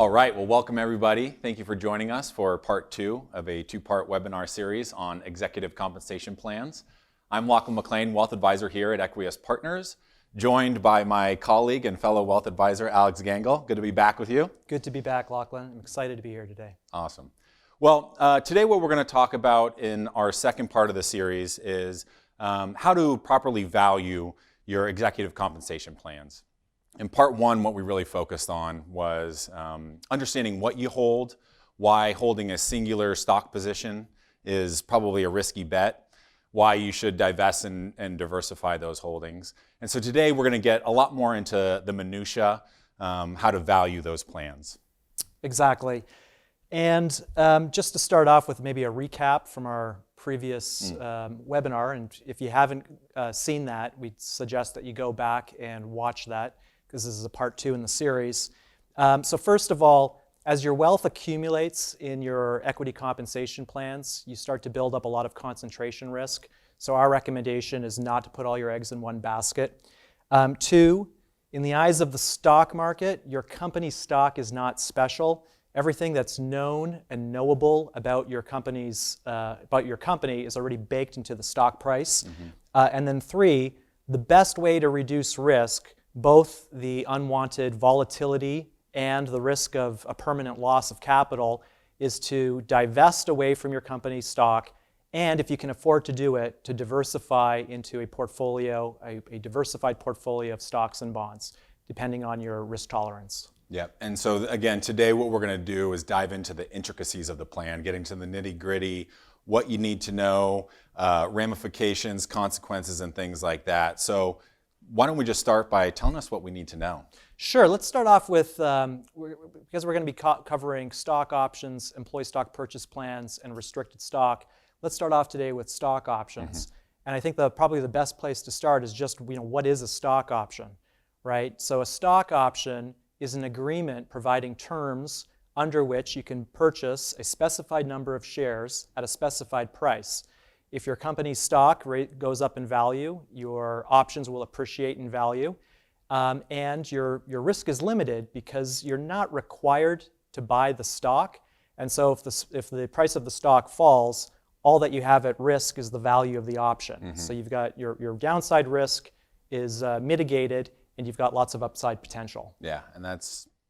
All right, well, welcome everybody. Thank you for joining us for part 2 of a 2-part webinar series on executive compensation plans. I'm Lachlan McLean, Wealth Advisor here at Equius Partners, joined by my colleague and fellow Wealth Advisor, Alex Gangle. Good to be back with you. Good to be back, Lachlan. I'm excited to be here today. Awesome. Well, today what we're going to talk about in our second part of the series is how to properly value your executive compensation plans. In part 1, what we really focused on was understanding what you hold, why holding a singular stock position is probably a risky bet, why you should divest and diversify those holdings. And so today we're going to get a lot more into the minutia, how to value those plans. Exactly. And just to start off with maybe a recap from our previous webinar, and if you haven't seen that, we suggest that you go back and watch that, because this is a part 2 in the series. So first of all, as your wealth accumulates in your equity compensation plans, you start to build up a lot of concentration risk. So our recommendation is not to put all your eggs in one basket. 2, in the eyes of the stock market, your company's stock is not special. Everything that's known and knowable about your company is already baked into the stock price. And then 3, the best way to reduce risk, both the unwanted volatility and the risk of a permanent loss of capital, is to divest away from your company's stock, and if you can afford to do it, to diversify into a portfolio, a diversified portfolio of stocks and bonds, depending on your risk tolerance. Yeah, and so again, today what we're going to do is dive into the intricacies of the plan, getting to the nitty-gritty, what you need to know, ramifications, consequences, and things like that. So why don't we just start by telling us what we need to know? Sure. Let's start off with, because we're going to be covering stock options, employee stock purchase plans, and restricted stock. Let's start off today with stock options. And I think probably the best place to start is just, what is a stock option, right? So a stock option is an agreement providing terms under which you can purchase a specified number of shares at a specified price. If your company's stock rate goes up in value, your options will appreciate in value, and your risk is limited because you're not required to buy the stock. And so if the price of the stock falls, all that you have at risk is the value of the option. So you've got your downside risk is mitigated, and you've got lots of upside potential. Yeah, and that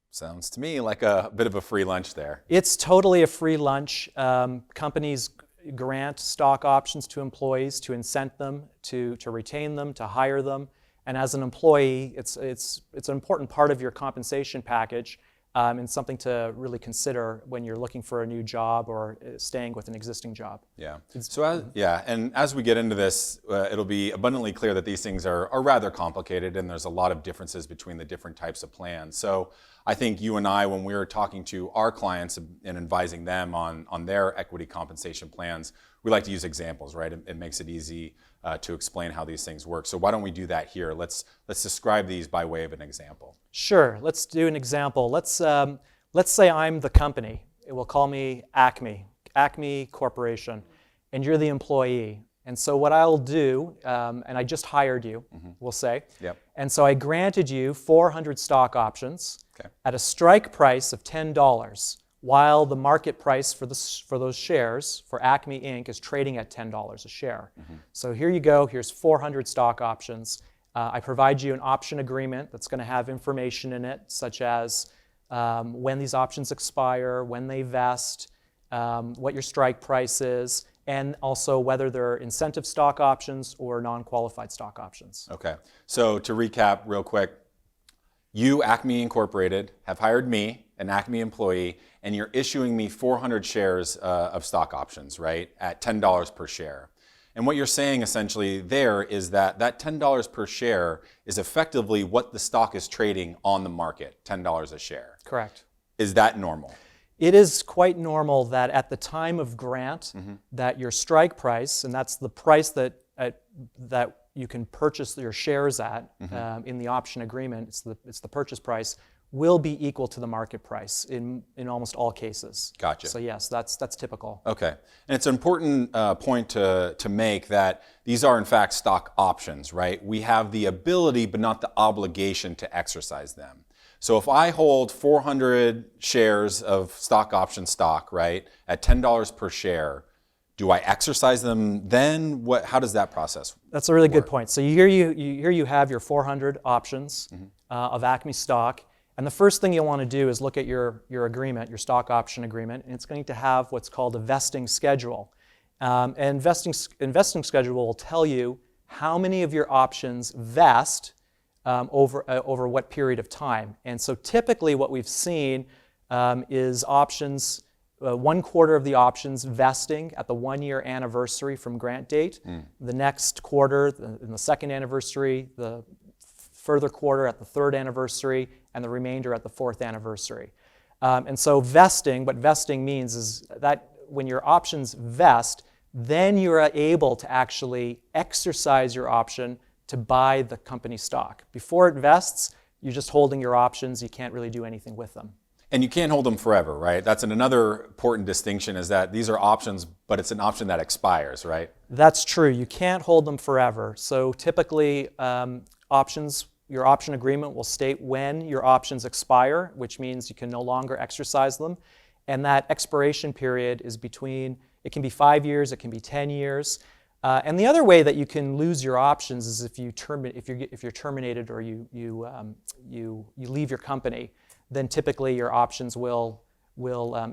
sounds to me like a bit of a free lunch there. It's totally a free lunch. Companies grant stock options to employees to incent them, to retain them, to hire them. And as an employee, it's an important part of your compensation package, and something to really consider when you're looking for a new job or staying with an existing job. Yeah. And as we get into this, it'll be abundantly clear that these things are rather complicated, and there's a lot of differences between the different types of plans. So I think you and I, when we were talking to our clients and advising them on their equity compensation plans, we like to use examples, right? It makes it easy to explain how these things work. So why don't we do that here? Let's describe these by way of an example. Sure. Let's do an example. Let's say I'm the company. We'll call me Acme Corporation, and you're the employee. And so what I'll do, and I just hired you, we'll say. Yep. And so I granted you 400 stock options at a strike price of $10, while the market price for those shares for Acme Inc. is trading at $10 a share. So here you go. Here's 400 stock options. I provide you an option agreement that's going to have information in it, such as when these options expire, when they vest, what your strike price is, and also whether they're incentive stock options or non-qualified stock options. Okay. So to recap real quick, you, Acme Incorporated, have hired me, an Acme employee, and you're issuing me 400 shares of stock options, right, at $10 per share. And what you're saying essentially there is that $10 per share is effectively what the stock is trading on the market, $10 a share. Correct. Is that normal? It is quite normal that at the time of grant, that your strike price, and that's the price that you can purchase your shares at in the option agreement, it's the purchase price, will be equal to the market price in almost all cases. Gotcha. So yes, that's typical. Okay. And it's an important point to make that these are in fact stock options, right? We have the ability but not the obligation to exercise them. So if I hold 400 shares of stock option stock, right, at $10 per share, do I exercise them then? How does that process work? That's a really good point. So here you have your 400 options of Acme stock. And the first thing you'll want to do is look at your agreement, your stock option agreement, and it's going to have what's called a vesting schedule. And investing schedule will tell you how many of your options vest over what period of time. And so typically what we've seen is options, 1/4 of the options vesting at the 1-year anniversary from grant date, the next quarter in the second anniversary, the further quarter at the third anniversary, and the remainder at the fourth anniversary. And so vesting, what vesting means is that when your options vest, then you're able to actually exercise your option to buy the company stock. Before it vests, you're just holding your options. You can't really do anything with them. And you can't hold them forever, right? That's another important distinction, is that these are options, but it's an option that expires, right? That's true. You can't hold them forever. So typically, your option agreement will state when your options expire, which means you can no longer exercise them. And that expiration period is it can be 5 years, it can be 10 years. And the other way that you can lose your options is if you're terminated or you leave your company, then typically your options will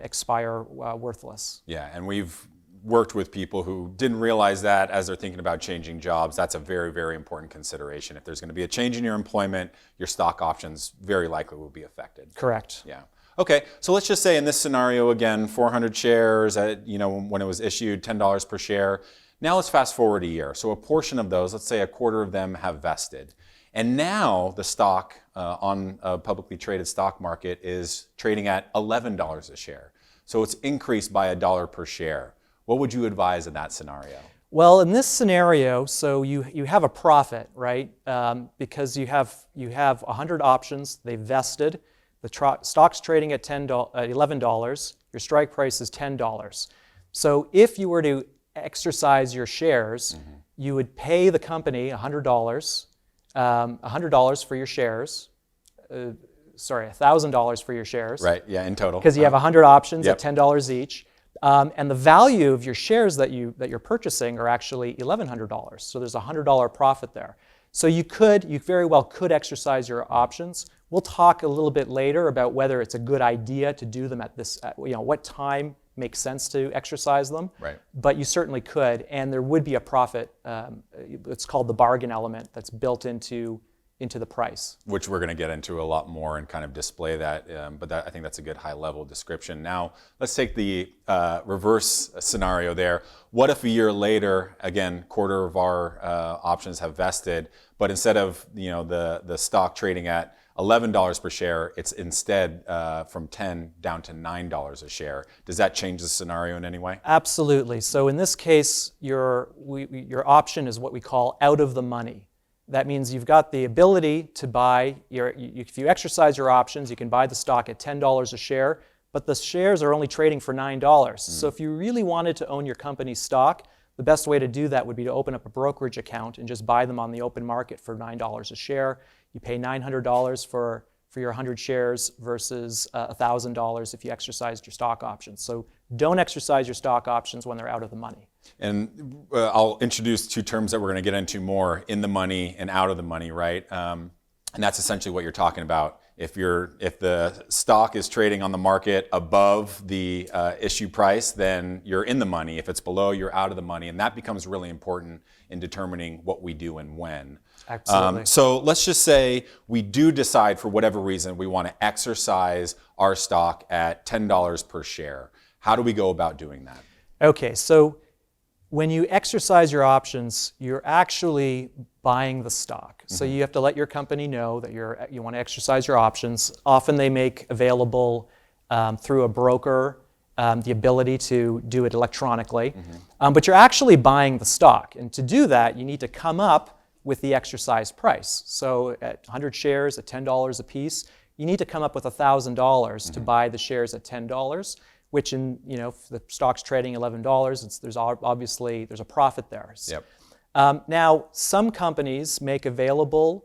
expire worthless. Yeah, and we've worked with people who didn't realize that as they're thinking about changing jobs. That's a very, very important consideration. If there's going to be a change in your employment, your stock options very likely will be affected. Correct. Yeah. Okay, so let's just say in this scenario again, 400 shares at, when it was issued, $10 per share. Now let's fast forward a year. So a portion of those, let's say 1/4 of them have vested. And now the stock on a publicly traded stock market is trading at $11 a share. So it's increased by $1 per share. What would you advise in that scenario? Well, in this scenario, so you have a profit, right? Because you have 100 options, they vested. The stock's trading at $11. Your strike price is $10. So if you were to exercise your shares, you would pay the company $100 for your shares. $1,000 for your shares. Right. Yeah. In total. Because you have 100 options at $10 each. And the value of your shares that you're purchasing are actually $1,100. So there's a $100 profit there. So you very well could exercise your options. We'll talk a little bit later about whether it's a good idea to do them at what time makes sense to exercise them. Right. But you certainly could, and there would be a profit. It's called the bargain element that's built into the price. Which we're going to get into a lot more and kind of display that, but I think that's a good high-level description. Now, let's take the reverse scenario there. What if a year later, again, 1/4 of our options have vested, but instead of the stock trading at $11 per share, it's instead from $10 down to $9 a share. Does that change the scenario in any way? Absolutely. So in this case, your option is what we call out of the money. That means you've got the ability to buy, if you exercise your options, you can buy the stock at $10 a share, but the shares are only trading for $9. So if you really wanted to own your company's stock, the best way to do that would be to open up a brokerage account and just buy them on the open market for $9 a share. You pay $900 for your 100 shares versus $1,000 if you exercised your stock options. So don't exercise your stock options when they're out of the money. And I'll introduce two terms that we're going to get into more: in the money and out of the money, right? And that's essentially what you're talking about. If the stock is trading on the market above the issue price, then you're in the money. If it's below, you're out of the money, and that becomes really important in determining what we do and when. Absolutely. So let's just say we do decide, for whatever reason, we want to exercise our stock at $10 per share. How do we go about doing that? Okay, so when you exercise your options, you're actually buying the stock. So you have to let your company know that you want to exercise your options. Often they make available through a broker the ability to do it electronically. But you're actually buying the stock. And to do that, you need to come up with the exercise price. So at 100 shares at $10 a piece, you need to come up with $1,000 to buy the shares at $10. Which if the stock's trading $11, there's a profit there. Yep. Now, some companies make available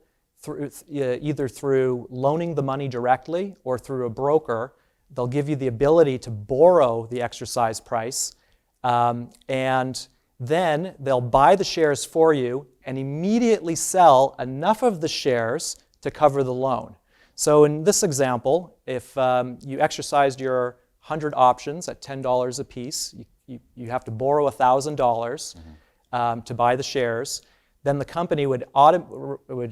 either through loaning the money directly or through a broker. They'll give you the ability to borrow the exercise price, and then they'll buy the shares for you and immediately sell enough of the shares to cover the loan. So in this example, if you exercised your 100 options at $10 a piece, you have to borrow $1,000 to buy the shares. Then the company would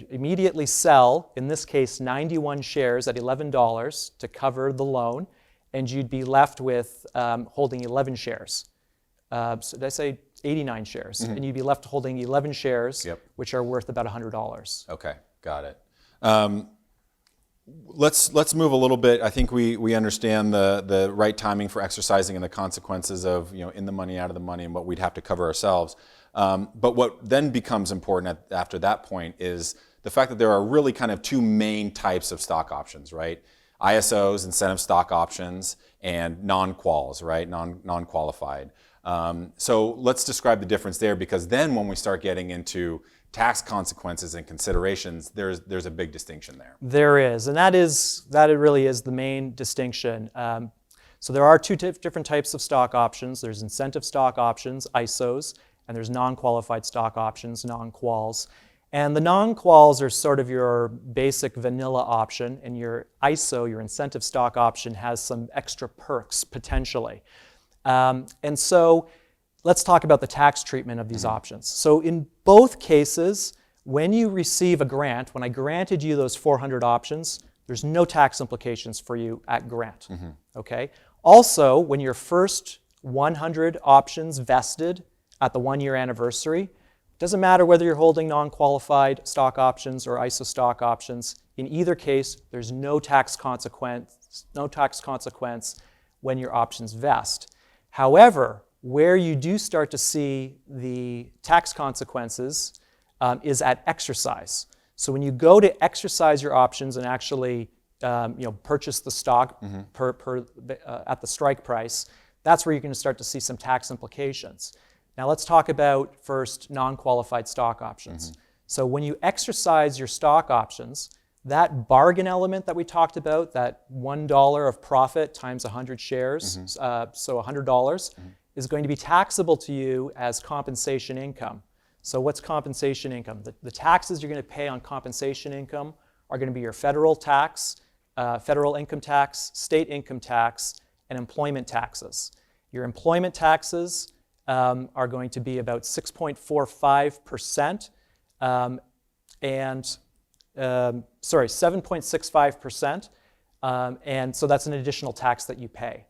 immediately sell, in this case, 91 shares at $11 to cover the loan, and you'd be left with holding 11 shares. So did I say 89 shares? And you'd be left holding 11 shares, which are worth about $100. Okay, got it. Let's move a little bit. I think we understand the right timing for exercising and the consequences of in the money, out of the money, and what we'd have to cover ourselves. But what then becomes important after that point is the fact that there are really kind of two main types of stock options, right? ISOs, incentive stock options, and non-quals, right? Non-qualified. So let's describe the difference there, because then when we start getting into tax consequences and considerations, there's a big distinction there. There is, and that really is the main distinction. So there are two different types of stock options. There's incentive stock options, ISOs, and there's non-qualified stock options, non-quals. And the non-quals are sort of your basic vanilla option, and your ISO, your incentive stock option, has some extra perks potentially. And so let's talk about the tax treatment of these options. So in both cases, when you receive a grant, when I granted you those 400 options, there's no tax implications for you at grant. Okay? Also, when your first 100 options vested at the 1-year anniversary, doesn't matter whether you're holding non-qualified stock options or ISO stock options. In either case, there's no tax consequence when your options vest. However, where you do start to see the tax consequences is at exercise. So when you go to exercise your options and actually purchase the stock at the strike price, that's where you're going to start to see some tax implications. Now let's talk about first non-qualified stock options. So when you exercise your stock options, that bargain element that we talked about, that $1 of profit times 100 shares, so $100, is going to be taxable to you as compensation income. So what's compensation income? The taxes you're going to pay on compensation income are going to be your federal tax, federal income tax, state income tax, and employment taxes. Your employment taxes are going to be about 6.45%, 7.65%, and so that's an additional tax that you pay.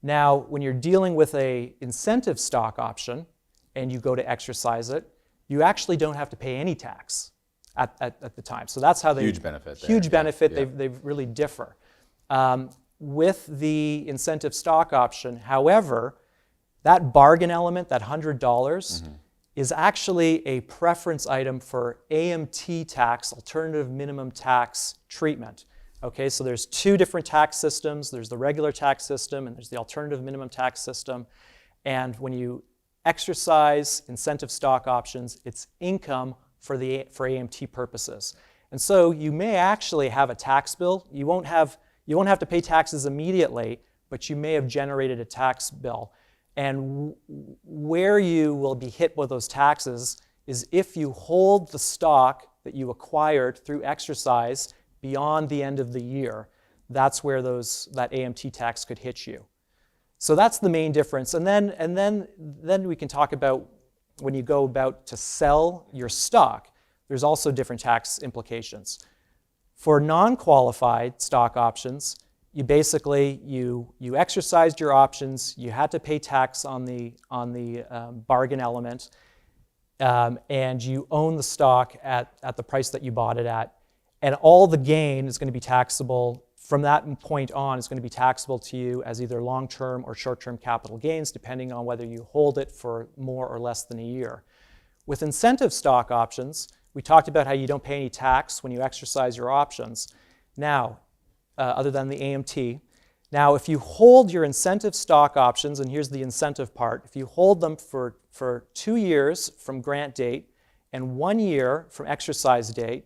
Now, when you're dealing with an incentive stock option and you go to exercise it, you actually don't have to pay any tax at the time. So that's how they... Huge benefit there. Huge benefit. They really differ. With the incentive stock option, however, that bargain element, that $100, is actually a preference item for AMT tax, alternative minimum tax treatment. Okay, so there's two different tax systems. There's the regular tax system and there's the alternative minimum tax system. And when you exercise incentive stock options, it's income for AMT purposes. And so you may actually have a tax bill. You won't have to pay taxes immediately, but you may have generated a tax bill. And where you will be hit with those taxes is if you hold the stock that you acquired through exercise beyond the end of the year. That's where that AMT tax could hit you. So that's the main difference. And then we can talk about when you go about to sell your stock, there's also different tax implications. For non-qualified stock options, you basically you exercised your options, you had to pay tax on the bargain element, and you own the stock at the price that you bought it at, and all the gain is going to be taxable from that point on. Is going to be taxable to you as either long-term or short-term capital gains, depending on whether you hold it for more or less than a year. With incentive stock options, we talked about how you don't pay any tax when you exercise your options. Now, other than the AMT. Now, if you hold your incentive stock options, and here's the incentive part, if you hold them for 2 years from grant date and 1 year from exercise date,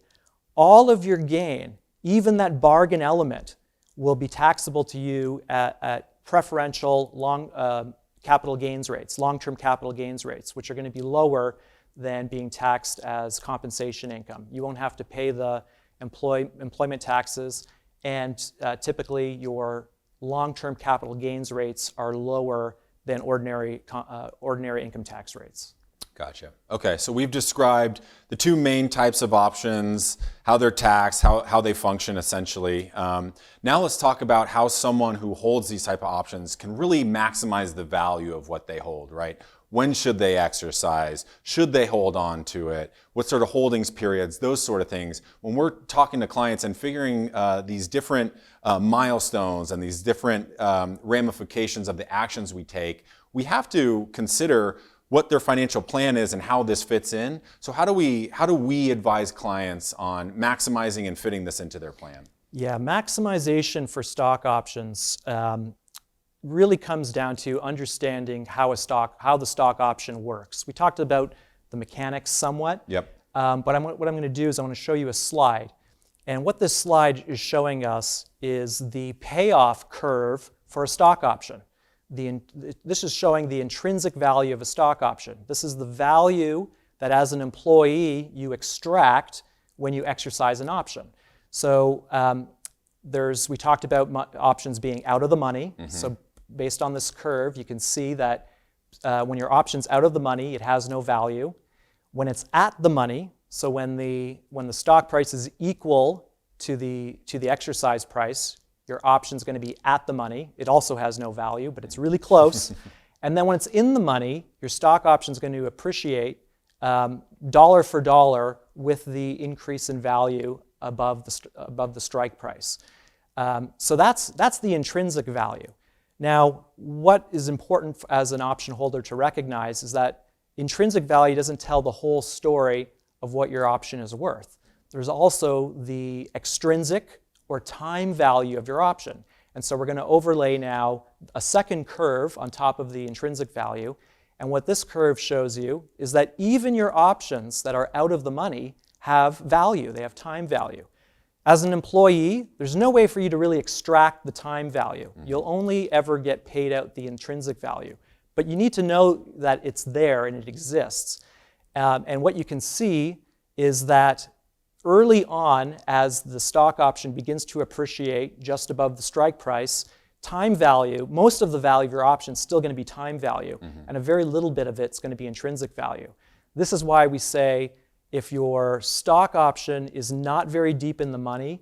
all of your gain, even that bargain element, will be taxable to you at preferential capital gains rates, long-term capital gains rates, which are going to be lower than being taxed as compensation income. You won't have to pay the employment taxes, and typically your long-term capital gains rates are lower than ordinary income tax rates. Gotcha. Okay, so we've described the two main types of options, how they're taxed, how they function essentially. Now let's talk about how someone who holds these type of options can really maximize the value of what they hold, right? When should they exercise? Should they hold on to it? What sort of holdings periods? Those sort of things. When we're talking to clients and figuring these different milestones and these different ramifications of the actions we take, we have to consider what their financial plan is and how this fits in. So how do we advise clients on maximizing and fitting this into their plan? Yeah, maximization for stock options really comes down to understanding how the stock option works. We talked about the mechanics somewhat. Yep. But what I'm going to do is I want to show you a slide. And what this slide is showing us is the payoff curve for a stock option. This is showing the intrinsic value of a stock option. This is the value that as an employee you extract when you exercise an option. So we talked about options being out of the money. Mm-hmm. So based on this curve, you can see that when your option's out of the money, it has no value. When it's at the money, so when the stock price is equal to the exercise price, your option's going to be at the money. It also has no value, but it's really close. And then when it's in the money, your stock option's going to appreciate dollar for dollar with the increase in value above the strike price. So that's the intrinsic value. Now, what is important as an option holder to recognize is that intrinsic value doesn't tell the whole story of what your option is worth. There's also the extrinsic or time value of your option. And so we're going to overlay now a second curve on top of the intrinsic value. And what this curve shows you is that even your options that are out of the money have value. They have time value. As an employee, there's no way for you to really extract the time value. Mm-hmm. You'll only ever get paid out the intrinsic value. But you need to know that it's there and it exists. And what you can see is that early on, as the stock option begins to appreciate just above the strike price, time value, most of the value of your option is still going to be time value, mm-hmm. and a very little bit of it's going to be intrinsic value. This is why we say if your stock option is not very deep in the money,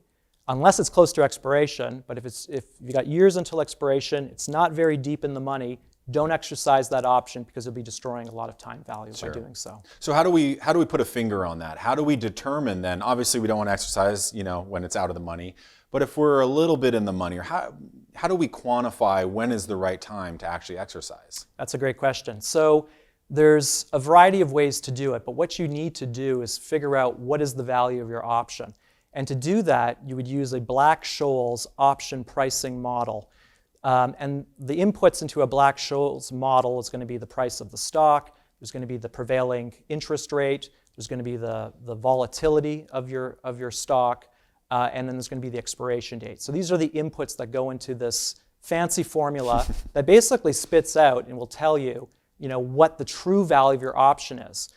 unless it's close to expiration, but if you got years until expiration, it's not very deep in the money, don't exercise that option because you'll be destroying a lot of time value by doing so. So how do we put a finger on that? How do we determine then? Obviously, we don't want to exercise, when it's out of the money. But if we're a little bit in the money, or how do we quantify when is the right time to actually exercise? That's a great question. So there's a variety of ways to do it, but what you need to do is figure out what is the value of your option. And to do that, you would use a Black-Scholes option pricing model. And the inputs into a Black-Scholes model is going to be the price of the stock, there's going to be the prevailing interest rate, there's going to be the volatility of your stock, and then there's going to be the expiration date. So these are the inputs that go into this fancy formula that basically spits out and will tell you, what the true value of your option is.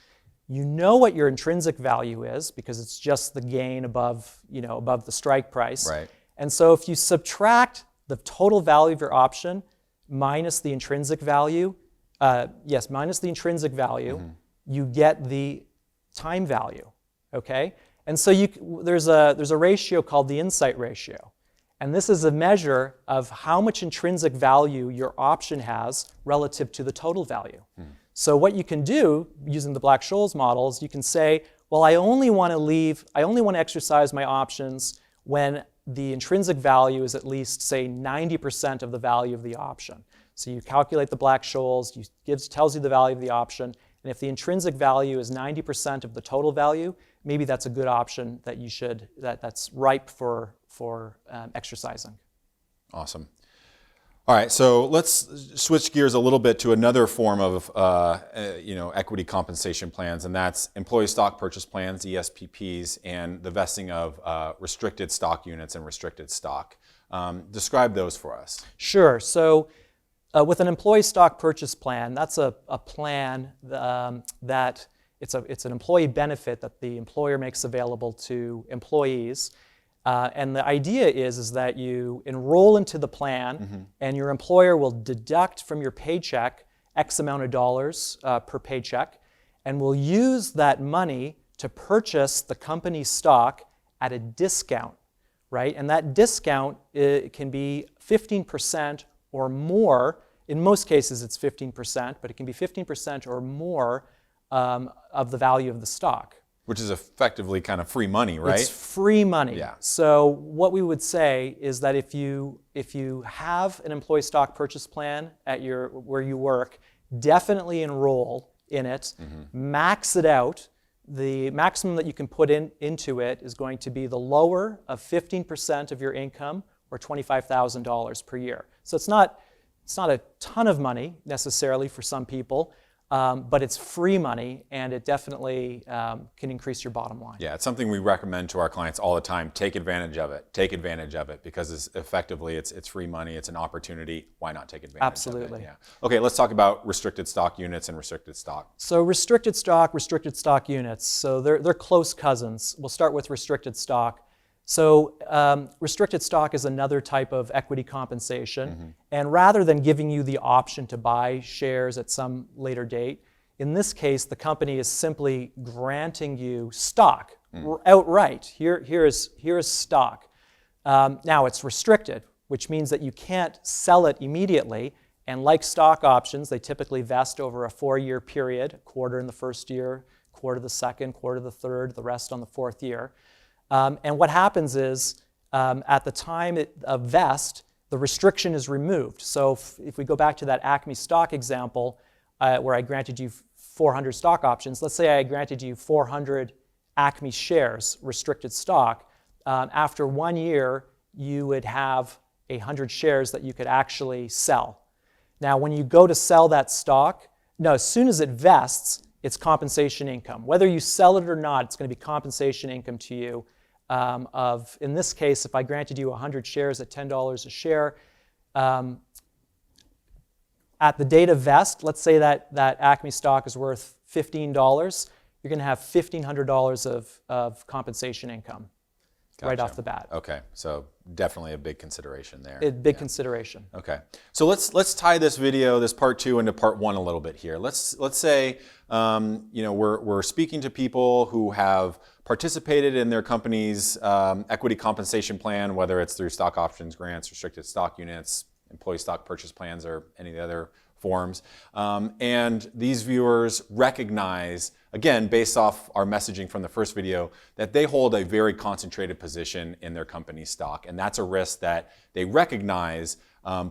You know what your intrinsic value is because it's just the gain above the strike price. Right. And so if you subtract the total value of your option minus the intrinsic value, mm-hmm. you get the time value, okay? And so there's a ratio called the insight ratio. And this is a measure of how much intrinsic value your option has relative to the total value. Mm. So what you can do using the Black-Scholes models, you can say, well, I only want to exercise my options when the intrinsic value is at least, say, 90% of the value of the option. So you calculate the Black-Scholes, tells you the value of the option, and if the intrinsic value is 90% of the total value, maybe that's a good option that's ripe for exercising. Awesome. All right, so let's switch gears a little bit to another form of equity compensation plans, and that's employee stock purchase plans, ESPPs, and the vesting of restricted stock units and restricted stock. Describe those for us. Sure. So with an employee stock purchase plan, that's a plan that it's an employee benefit that the employer makes available to employees. And the idea is that you enroll into the plan, and your employer will deduct from your paycheck X amount of dollars per paycheck, and will use that money to purchase the company's stock at a discount, right? And that discount can be 15% or more. In most cases, it's 15%, but it can be 15% or more of the value of the stock. Which is effectively kind of free money, right? It's free money. Yeah. So what we would say is that if you have an employee stock purchase plan at where you work, definitely enroll in it, max it out. The maximum that you can put into it is going to be the lower of 15% of your income, or $25,000 per year. So it's not a ton of money necessarily for some people. But it's free money, and it definitely can increase your bottom line. Yeah, it's something we recommend to our clients all the time. Take advantage of it. Take advantage of it, because it's free money. It's an opportunity. Why not take advantage Absolutely. of it? Yeah. Okay, let's talk about restricted stock units and restricted stock. So restricted stock units. So they're close cousins. We'll start with restricted stock. So restricted stock is another type of equity compensation. And rather than giving you the option to buy shares at some later date, in this case, the company is simply granting you stock outright. Here is stock. Now it's restricted, which means that you can't sell it immediately. And like stock options, they typically vest over a 4-year period, a quarter in the first year, quarter the second, quarter the third, the rest on the fourth year. And what happens is, at the time of vest, the restriction is removed. So if we go back to that Acme stock example, where I granted you 400 stock options, let's say I granted you 400 Acme shares, restricted stock. After 1 year, you would have 100 shares that you could actually sell. Now, when you go to sell that stock, as soon as it vests, it's compensation income. Whether you sell it or not, it's going to be compensation income to you. In this case, if I granted you 100 shares at $10 a share, at the date of vest, let's say that Acme stock is worth $15, you're going to have $1,500 of compensation income. Gotcha. Right off the bat. Okay, so definitely a big consideration there. Big consideration. Okay, so let's tie this video, this part 2, into part 1 a little bit here. Let's say we're speaking to people who have participated in their company's equity compensation plan, whether it's through stock options, grants, restricted stock units, employee stock purchase plans, or any of the other forms. And these viewers recognize, again, based off our messaging from the first video, that they hold a very concentrated position in their company's stock. And that's a risk that they recognize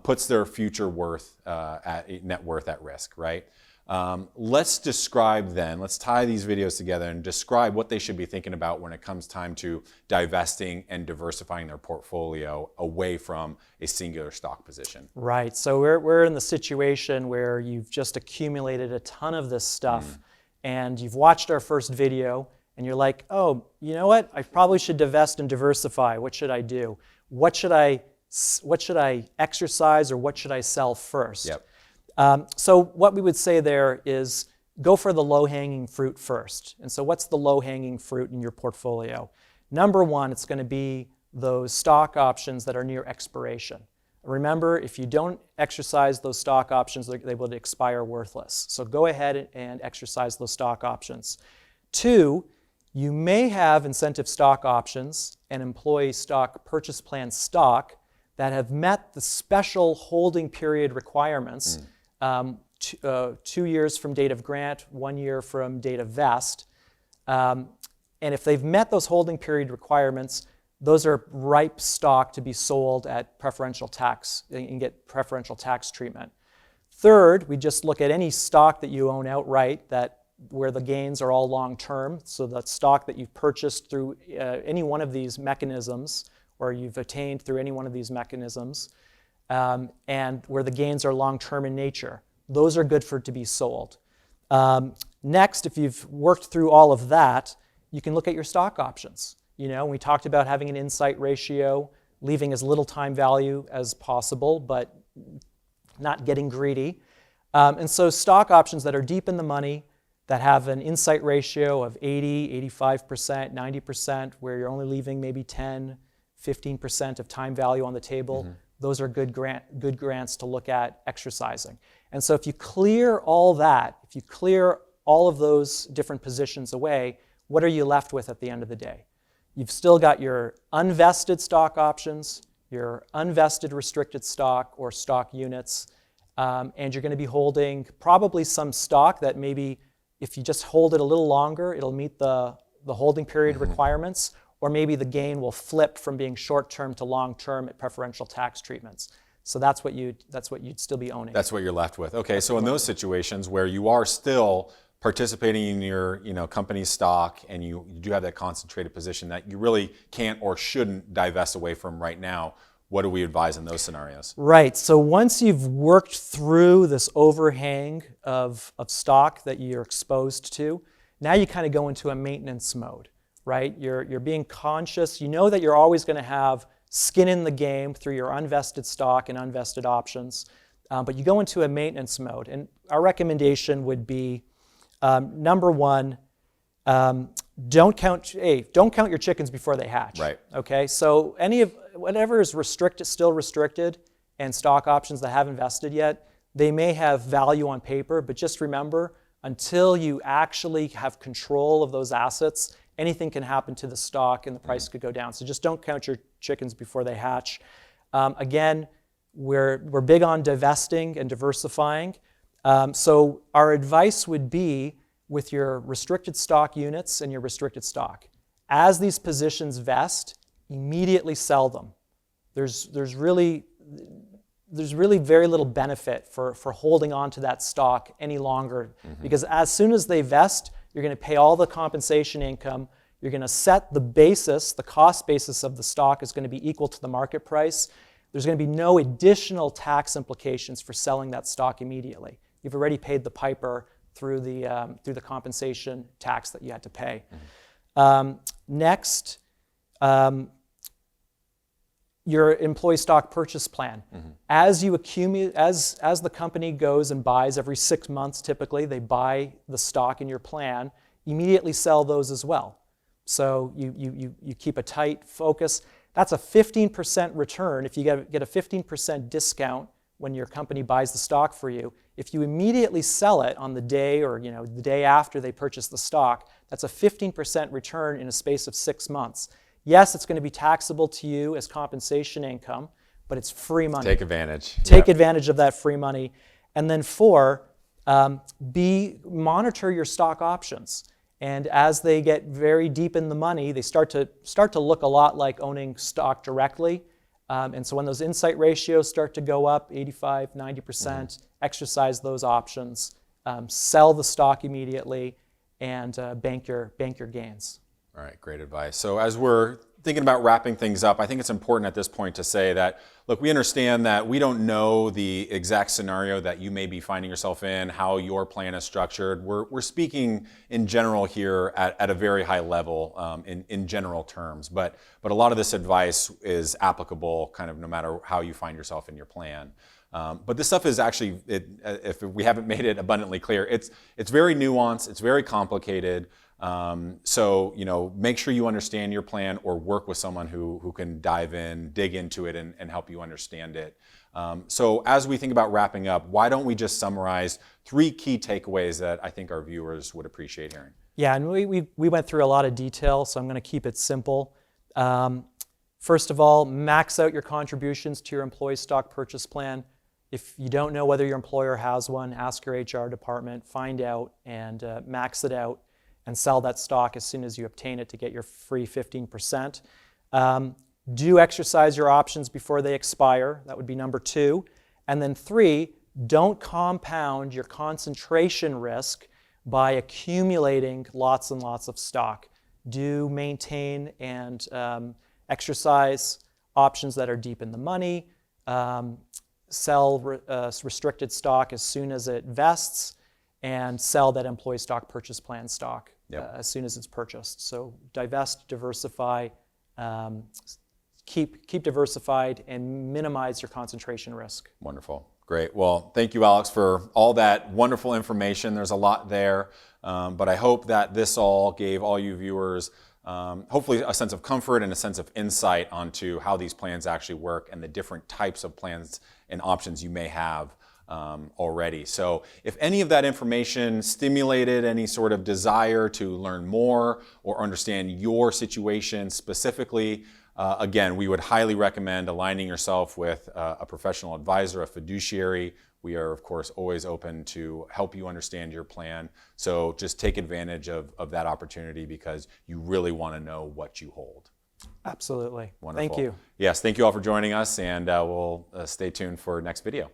puts their future net worth at risk, right? Let's tie these videos together and describe what they should be thinking about when it comes time to divesting and diversifying their portfolio away from a singular stock position. Right, so we're in the situation where you've just accumulated a ton of this stuff, and you've watched our first video, and you're like, oh, you know what? I probably should divest and diversify. What should I do? What should I exercise, or what should I sell first? Yep. So what we would say there is go for the low-hanging fruit first. And so what's the low-hanging fruit in your portfolio? Number one, it's going to be those stock options that are near expiration. Remember, if you don't exercise those stock options, they will expire worthless. So go ahead and exercise those stock options. 2, you may have incentive stock options and employee stock purchase plan stock that have met the special holding period requirements. 2 years from date of grant, 1 year from date of vest. And if they've met those holding period requirements, those are ripe stock to be sold at preferential tax and get preferential tax treatment. Third, we just look at any stock that you own outright where the gains are all long-term, so that stock that you've purchased through any one of these mechanisms, or you've attained through any one of these mechanisms. and where the gains are long-term in nature. Those are good to be sold. Next, if you've worked through all of that, you can look at your stock options. We talked about having an insight ratio, leaving as little time value as possible, but not getting greedy. And so stock options that are deep in the money, that have an insight ratio of 80, 85%, 90%, where you're only leaving maybe 10, 15% of time value on the table, those are good grants to look at exercising. And so if you clear all that, if you clear all of those different positions away, what are you left with at the end of the day? You've still got your unvested stock options, your unvested restricted stock or stock units, and you're going to be holding probably some stock that maybe if you just hold it a little longer, it'll meet the holding period requirements, or maybe the gain will flip from being short-term to long-term at preferential tax treatments. So that's what you'd still be owning. That's what you're left with. Okay, so in those situations where you are still participating in your company's stock and you do have that concentrated position that you really can't or shouldn't divest away from right now, what do we advise in those scenarios? Right, so once you've worked through this overhang of stock that you're exposed to, now you kind of go into a maintenance mode, right? You're being conscious. You know that you're always going to have skin in the game through your unvested stock and unvested options, but you go into a maintenance mode. And our recommendation would be, number one, don't count your chickens before they hatch. Right. Okay. So whatever is still restricted, and stock options that haven't vested yet, they may have value on paper, but just remember, until you actually have control of those assets, anything can happen to the stock and the price could go down. So just don't count your chickens before they hatch. Again, we're big on divesting and diversifying. So our advice would be with your restricted stock units and your restricted stock. As these positions vest, immediately sell them. There's really very little benefit for holding on to that stock any longer, because as soon as they vest, you're going to pay all the compensation income. You're going to set the basis, the cost basis of the stock is going to be equal to the market price. There's going to be no additional tax implications for selling that stock immediately. You've already paid the piper through the compensation tax that you had to pay. Next, your employee stock purchase plan. As you accumulate, as the company goes and buys every 6 months, typically they buy the stock in your plan, immediately sell those as well. So you keep a tight focus. That's a 15% return. If you get a 15% discount when your company buys the stock for you, if you immediately sell it on the day or the day after they purchase the stock, that's a 15% return in a space of 6 months. Yes, it's going to be taxable to you as compensation income, but it's free money. Take advantage. Take advantage of that free money. And then 4, monitor your stock options. And as they get very deep in the money, they start to look a lot like owning stock directly. And so when those insight ratios start to go up, 85, 90%, exercise those options, sell the stock immediately, and bank your gains. All right, great advice. So as we're thinking about wrapping things up, I think it's important at this point to say that, look, we understand that we don't know the exact scenario that you may be finding yourself in, how your plan is structured. We're speaking in general here at a very high level in general terms, but a lot of this advice is applicable kind of no matter how you find yourself in your plan. But this stuff is actually, if we haven't made it abundantly clear, it's very nuanced, it's very complicated. So make sure you understand your plan or work with someone who can dive in, dig into it, and help you understand it. So as we think about wrapping up, why don't we just summarize 3 key takeaways that I think our viewers would appreciate hearing? Yeah, and we went through a lot of detail, so I'm going to keep it simple. First of all, max out your contributions to your employee stock purchase plan. If you don't know whether your employer has one, ask your HR department, find out, and max it out, and sell that stock as soon as you obtain it to get your free 15%. Do exercise your options before they expire. That would be number 2. And then 3, don't compound your concentration risk by accumulating lots and lots of stock. Do maintain and exercise options that are deep in the money. sell restricted stock as soon as it vests, and sell that employee stock purchase plan stock as soon as it's purchased. So divest, diversify, keep diversified, and minimize your concentration risk. Wonderful. Great. Well, thank you, Alex, for all that wonderful information. There's a lot there, but I hope that this all gave all you viewers hopefully a sense of comfort and a sense of insight onto how these plans actually work and the different types of plans and options you may have already. So if any of that information stimulated any sort of desire to learn more or understand your situation specifically, again, we would highly recommend aligning yourself with a professional advisor, a fiduciary. We are, of course, always open to help you understand your plan. So just take advantage of that opportunity because you really want to know what you hold. Absolutely. Wonderful. Thank you. Yes, thank you all for joining us, and we'll stay tuned for next video.